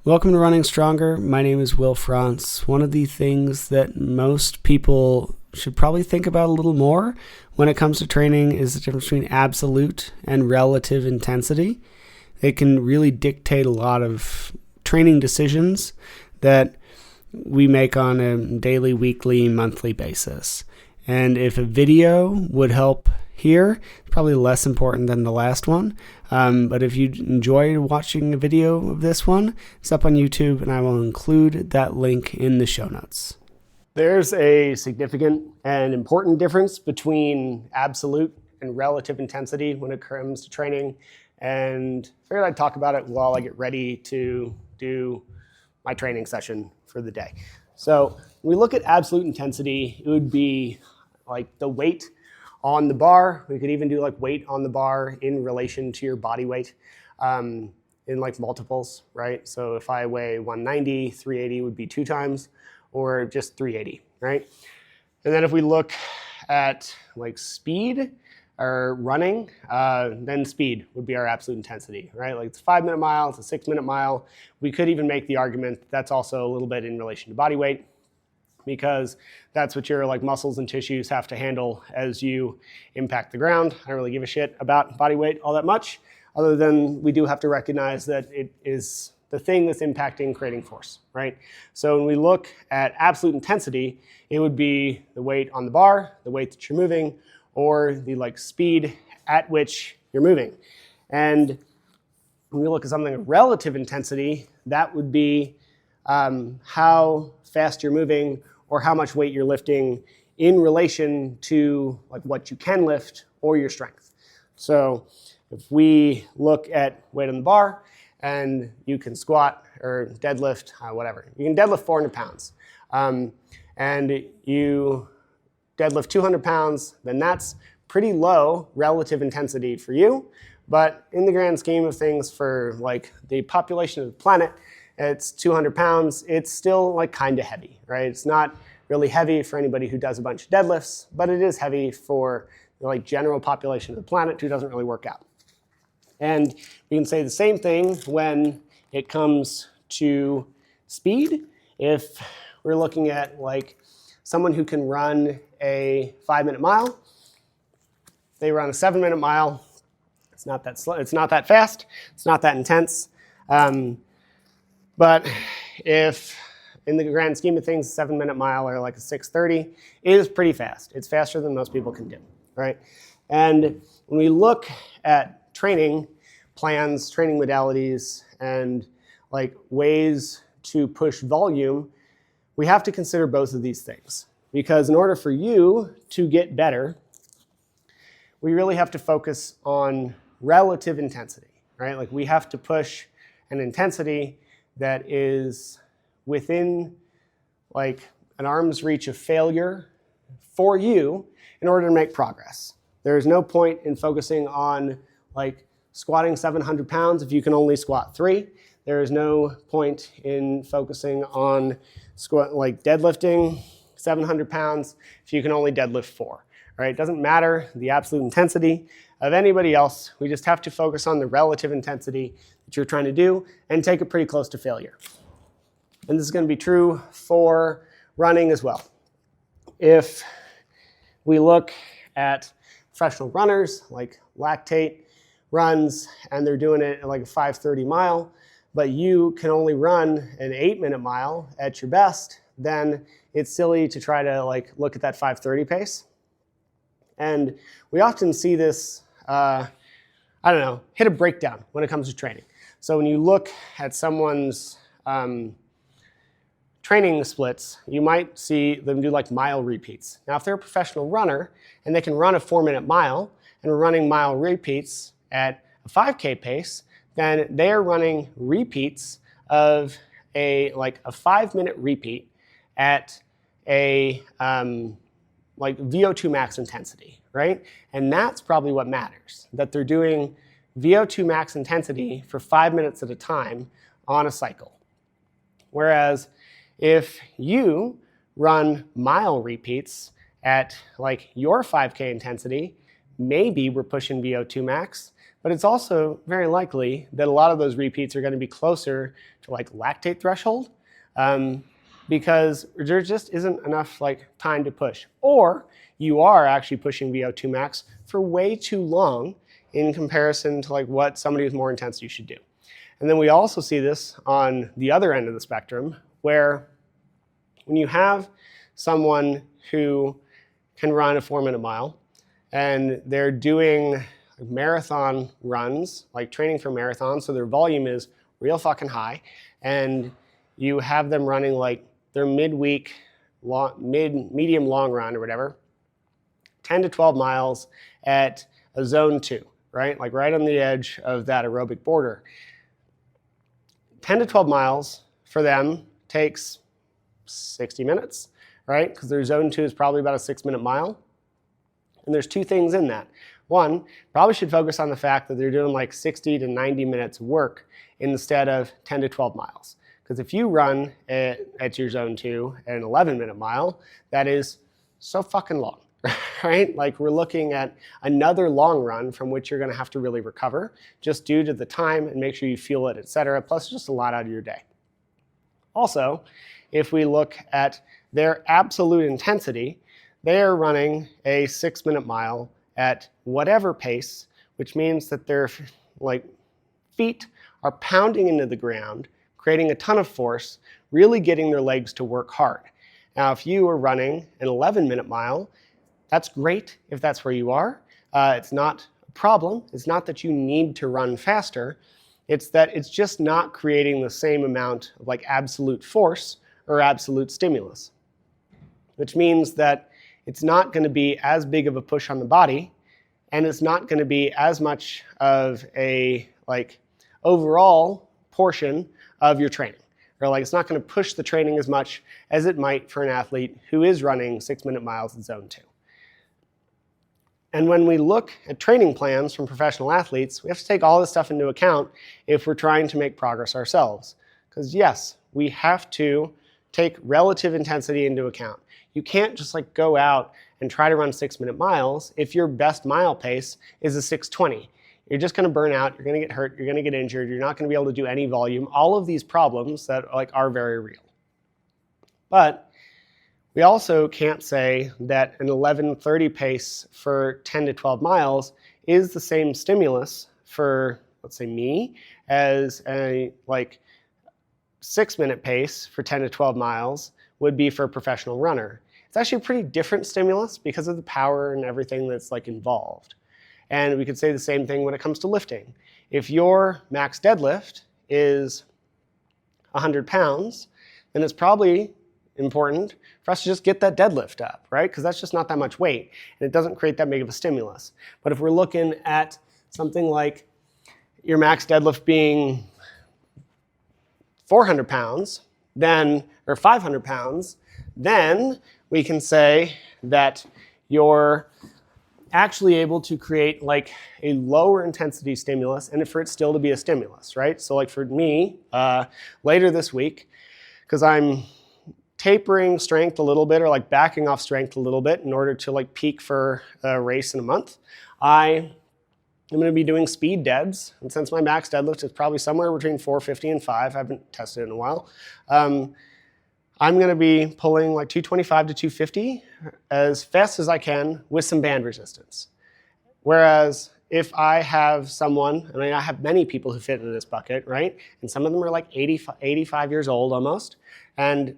Welcome to Running Stronger. My name is Will France. One of the things that most people should probably think about a little more when it comes to training is the difference between absolute and relative intensity. It can really dictate a lot of training decisions that we make on a daily, weekly, monthly basis. And if a video would help here, it's probably less important than the last one. But if you enjoyed watching a video of this one, it's up on YouTube, and I will include that link in the show notes. There's a significant and important difference between absolute and relative intensity when it comes to training. And I figured I'd talk about it while I get ready to do my training session for the day. So when we look at absolute intensity, it would be like the weight on the bar. We could even do like weight on the bar in relation to your body weight in like multiples, right? So if I weigh 190, 380 would be 2 times, or just 380, right? And then if we look at like speed or running, then speed would be our absolute intensity, right? Like it's a 5-minute mile, it's a 6-minute mile. We could even make the argument that's also a little bit in relation to body weight, because that's what your like muscles and tissues have to handle as you impact the ground. I don't really give a shit about body weight all that much, other than we do have to recognize that it is the thing that's impacting creating force, right? So when we look at absolute intensity, it would be the weight on the bar, the weight that you're moving, or the like speed at which you're moving. And when we look at something of relative intensity, that would be how fast you're moving or how much weight you're lifting in relation to like what you can lift or your strength. So if we look at weight on the bar and you can squat or deadlift, whatever, you can deadlift 400 pounds and you deadlift 200 pounds, then that's pretty low relative intensity for you. But in the grand scheme of things for like the population of the planet, it's 200 pounds, it's still like kind of heavy, right? It's not really heavy for anybody who does a bunch of deadlifts, but it is heavy for the like general population of the planet who doesn't really work out. And we can say the same thing when it comes to speed. If we're looking at like someone who can run a 5-minute mile, they run a 7-minute mile, it's not that slow, it's not that fast, it's not that intense. But if in the grand scheme of things, a 7-minute mile or like a 6:30 is pretty fast. It's faster than most people can do, right? And when we look at training plans, training modalities, and like ways to push volume, we have to consider both of these things. Because in order for you to get better, we really have to focus on relative intensity, right? Like we have to push an intensity that is within like an arm's reach of failure for you in order to make progress. There is no point in focusing on like squatting 700 pounds if you can only squat 3. There is no point in focusing on like deadlifting 700 pounds if you can only deadlift 4. Right? It doesn't matter the absolute intensity of anybody else. We just have to focus on the relative intensity that you're trying to do and take it pretty close to failure. And this is going to be true for running as well. If we look at professional runners like Lactate runs and they're doing it at like a 5:30 mile, but you can only run an 8-minute mile at your best, then it's silly to try to like look at that 5:30 pace. And we often see this, hit a breakdown when it comes to training. So when you look at someone's training splits, you might see them do like mile repeats. Now, if they're a professional runner and they can run a 4-minute mile and we're running mile repeats at a 5K pace, then they are running repeats of a 5-minute repeat at a like VO2 max intensity, right? And that's probably what matters, that they're doing VO2 max intensity for 5 minutes at a time on a cycle. Whereas if you run mile repeats at like your 5K intensity, maybe we're pushing VO2 max, but it's also very likely that a lot of those repeats are going to be closer to like lactate threshold, because there just isn't enough like time to push. Or you are actually pushing VO2 max for way too long in comparison to like what somebody with more intensity should do. And then we also see this on the other end of the spectrum, where when you have someone who can run a 4-minute mile and they're doing marathon runs, like training for marathons, so their volume is real fucking high, and you have them running like their midweek, medium long run or whatever, 10 to 12 miles at a zone 2, right? Like right on the edge of that aerobic border. 10 to 12 miles for them takes 60 minutes, right? Because their zone 2 is probably about a 6-minute mile. And there's two things in that. One, probably should focus on the fact that they're doing like 60 to 90 minutes work instead of 10 to 12 miles. Because if you run at your zone 2 at an 11-minute mile, that is so fucking long, right? Like we're looking at another long run from which you're going to have to really recover just due to the time and make sure you fuel it, etc. Plus just a lot out of your day. Also, if we look at their absolute intensity, they are running a 6-minute mile at whatever pace, which means that their like feet are pounding into the ground, creating a ton of force, really getting their legs to work hard. Now, if you are running an 11-minute mile, that's great if that's where you are. It's not a problem. It's not that you need to run faster. It's that it's just not creating the same amount of like absolute force or absolute stimulus, which means that it's not going to be as big of a push on the body, and it's not going to be as much of a like overall portion of your training. Or like it's not going to push the training as much as it might for an athlete who is running 6-minute miles in zone 2. And when we look at training plans from professional athletes, we have to take all this stuff into account if we're trying to make progress ourselves. Because yes, we have to take relative intensity into account. You can't just like go out and try to run 6-minute miles if your best mile pace is a 6:20. You're just going to burn out, you're going to get hurt, you're going to get injured, you're not going to be able to do any volume, all of these problems that like are very real. But we also can't say that an 11:30 pace for 10 to 12 miles is the same stimulus for, let's say, me as a like 6-minute pace for 10 to 12 miles would be for a professional runner. It's actually a pretty different stimulus because of the power and everything that's like involved. And we could say the same thing when it comes to lifting. If your max deadlift is 100 pounds, then it's probably important for us to just get that deadlift up, right? Because that's just not that much weight, and it doesn't create that big of a stimulus. But if we're looking at something like your max deadlift being 400 pounds, then, or 500 pounds, then we can say that you're actually able to create like a lower intensity stimulus and for it still to be a stimulus, right? So like for me, later this week, because I'm tapering strength a little bit or like backing off strength a little bit in order to like peak for a race in a month, I'm going to be doing speed deads. And since my max deadlift is probably somewhere between 450 and 5, I haven't tested it in a while, I'm going to be pulling like 225 to 250 as fast as I can with some band resistance. Whereas if I have someone, and I have many people who fit into this bucket, right? And some of them are like 85 years old almost. And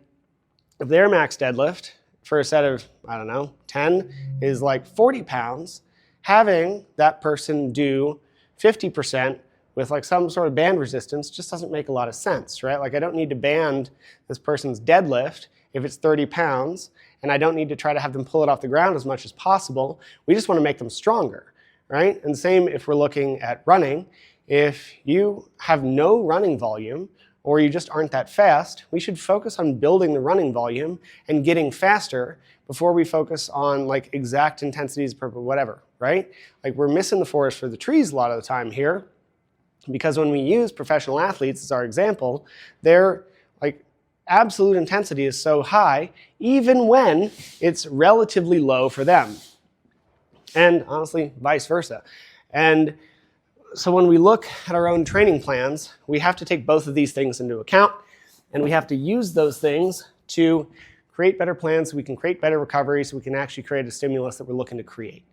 if their max deadlift for a set of, I don't know, 10 is like 40 pounds, having that person do 50% with like some sort of band resistance just doesn't make a lot of sense, right? Like I don't need to band this person's deadlift if it's 30 pounds, and I don't need to try to have them pull it off the ground as much as possible. We just want to make them stronger, right? And same if we're looking at running. If you have no running volume or you just aren't that fast, we should focus on building the running volume and getting faster before we focus on like exact intensities per whatever, right? Like we're missing the forest for the trees a lot of the time here. Because when we use professional athletes as our example, their like absolute intensity is so high, even when it's relatively low for them. And honestly, vice versa. And So when we look at our own training plans, we have to take both of these things into account, and we have to use those things to create better plans so we can create better recovery, so we can actually create a stimulus that we're looking to create.